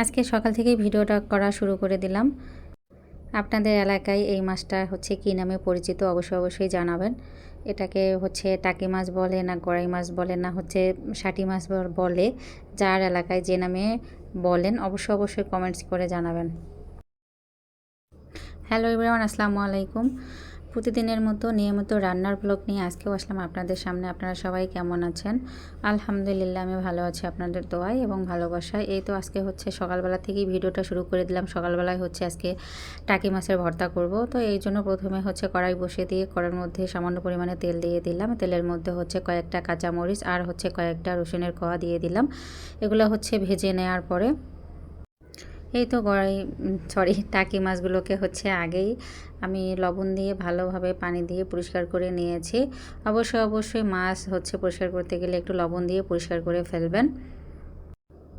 আজকে সকাল থেকেই ভিডিওটা করা শুরু করে দিলাম। আপনাদের এলাকায় এই মাছটা হচ্ছে কী নামে পরিচিত অবশ্যই জানাবেন। এটাকে হচ্ছে টাকি মাছ বলে না গড়াই মাছ বলে না হচ্ছে শাটি মাছ বলে, যার এলাকায় যে নামে বলেন অবশ্যই কমেন্টস করে জানাবেন। হ্যালো এভরিওয়ান, আসসালামু আলাইকুম। প্রতিদিনের মতো নিয়মিত রান্নার ব্লগ নিয়ে আজকেও আসলাম আপনাদের সামনে। আপনারা সবাই কেমন আছেন? আলহামদুলিল্লাহ আমি ভালো আছি আপনাদের দোয়ায় এবং ভালোবাসায়। এই তো আজকে হচ্ছে সকালবেলা থেকেই ভিডিওটা শুরু করে দিলাম। সকালবেলায় হচ্ছে আজকে টাকি মাছের ভর্তা করব। তো এই জন্য প্রথমে হচ্ছে কড়াই বসিয়ে দিয়ে কড়াইয়ের মধ্যে সামান্য পরিমাণে তেল দিয়ে দিলাম। তেলের মধ্যে হচ্ছে কয়েকটা কাঁচামরিচ আর হচ্ছে কয়েকটা রসুনের কোয়া দিয়ে দিলাম। এগুলো হচ্ছে ভেজে নেওয়ার পরে এই তো টাকি মাছগুলোকে হচ্ছে আগেই আমি লবণ দিয়ে ভালোভাবে পানি দিয়ে পরিষ্কার করে নিয়েছি। অবশ্যই মাছ হচ্ছে পরিষ্কার করতে গেলে একটু লবণ দিয়ে পরিষ্কার করে ফেলবেন।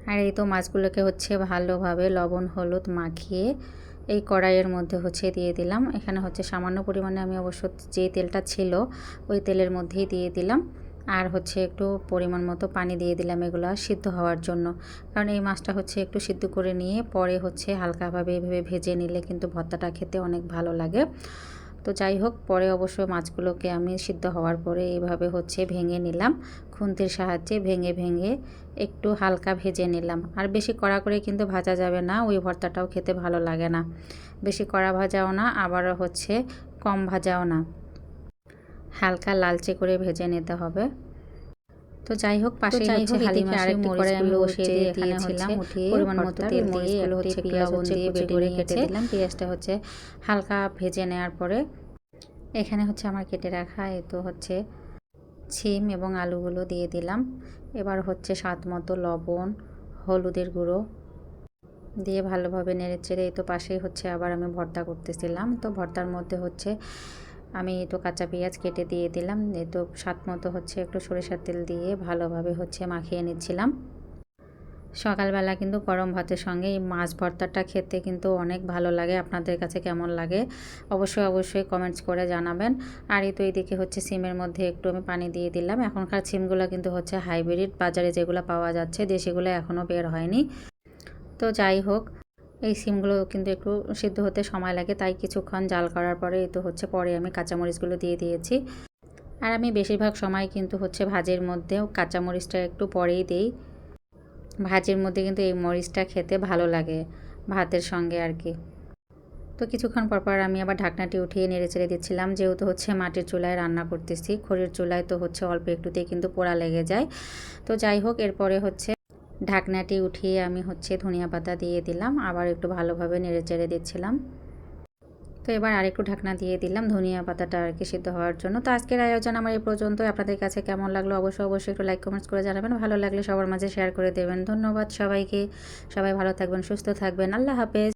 আর এই তো মাছগুলোকে হচ্ছে ভালোভাবে লবণ হলুদ মাখিয়ে এই কড়াইয়ের মধ্যে হচ্ছে দিয়ে দিলাম। এখানে হচ্ছে সামান্য পরিমাণে আমি অবশ্য যে তেলটা ছিল ওই তেলের মধ্যেই দিয়ে দিলাম। আর হচ্ছে একটু পরিমাণ মতো পানি দিয়ে দিলাম এগুলো সিদ্ধ হওয়ার জন্য, কারণ এই মাছটা হচ্ছে একটু সিদ্ধ করে নিয়ে পরে হচ্ছে হালকাভাবে এভাবে ভেজে নিলে কিন্তু ভর্তাটা খেতে অনেক ভালো লাগে। তো যাই হোক, পরে অবশ্য মাছগুলোকে আমি সিদ্ধ হওয়ার পরে এইভাবে হচ্ছে ভেঙে নিলাম। খুন্তির সাহায্যে ভেঙে একটু হালকা ভেজে নিলাম। আর বেশি কড়া করে কিন্তু ভাজা যাবে না, ওই ভর্তাটাও খেতে ভালো লাগে না। বেশি কড়া ভাজাও না, আবার হচ্ছে কম ভাজাও না, হালকা লালচে করে ভেজে নিতে হবে। তো যাই হোক, পাশেই হচ্ছে হালি মাছের মরিচগুলো বসিয়ে দিয়ে দিয়েছিলাম, উঠিয়ে পরিমাণ মতো তেল দিয়ে এগুলো হচ্ছে পেঁয়াজ দিয়ে বেটে করে কেটে দিলাম। পেঁয়াজটা হচ্ছে হালকা ভেজে নেওয়ার পরে এখানে হচ্ছে আমার কেটে রাখা এই তো হচ্ছে শিম এবং আলুগুলো দিয়ে দিলাম। এবার হচ্ছে স্বাদ মতো লবণ, হলুদের গুঁড়ো দিয়ে ভালোভাবে নেড়েচেড়ে এই তো পাশেই হচ্ছে আবার আমি ভর্তা করতেছিলাম। তো ভর্তার মধ্যে হচ্ছে আমি তো কাঁচা পেঁয়াজ কেটে দিয়ে দিলাম। এই তো স্বাদ মতো হচ্ছে একটু সরিষার তেল দিয়ে ভালোভাবে হচ্ছে মাখিয়ে নিচ্ছিলাম। সকালবেলা কিন্তু গরম ভাতের সঙ্গে এই মাছ ভর্তাটা খেতে কিন্তু অনেক ভালো লাগে। আপনাদের কাছে কেমন লাগে অবশ্যই কমেন্টস করে জানাবেন। আর এই তো এইদিকে হচ্ছে সিমের মধ্যে একটু আমি পানি দিয়ে দিলাম। এখনকার সিমগুলো কিন্তু হচ্ছে হাইব্রিড, বাজারে যেগুলো পাওয়া যাচ্ছে, দেশিগুলো এখনও বের হয়নি। তো যাই হোক, এই সিমগুলো কিন্তু একটু সিদ্ধ হতে সময় লাগে, তাই কিছুক্ষণ জাল করার পরে এই তো হচ্ছে পরে আমি কাঁচামরিচগুলো দিয়ে দিয়েছি। আর আমি বেশিরভাগ সময় কিন্তু হচ্ছে ভাজির মধ্যেও কাঁচামরিচটা একটু পরেই দিই। ভাজির মধ্যে কিন্তু এই মরিচটা খেতে ভালো লাগে ভাতের সঙ্গে আর কি। তো কিছুক্ষণ পর আমি আবার ঢাকনাটি উঠিয়ে নেড়েচেড়ে দিচ্ছিলাম, যেহেতু হচ্ছে মাটির চুলায় রান্না করতেছি। খড়ির চুলায় তো হচ্ছে অল্প একটুতেই কিন্তু পোড়া লেগে যায়। তো যাই হোক, এরপরে হচ্ছে ঢাকনাটি উঠিয়ে আমি হচ্ছে ধনিয়া পাতা দিয়ে দিলাম, আবার একটু ভালোভাবে নেড়েচেড়ে দিচ্ছিলাম। তো এবার আরেকটু ঢাকনা দিয়ে দিলাম ধনিয়া পাতাটা আর কি সিদ্ধ হওয়ার জন্য। তো আজকের আয়োজন আমার এই পর্যন্ত। আপনাদের কাছে কেমন লাগলো অবশ্যই একটু লাইক কমেন্টস করে জানাবেন। ভালো লাগলে সবার মাঝে শেয়ার করে দেবেন। ধন্যবাদ সবাইকে। সবাই ভালো থাকবেন, সুস্থ থাকবেন। আল্লাহ হাফেজ।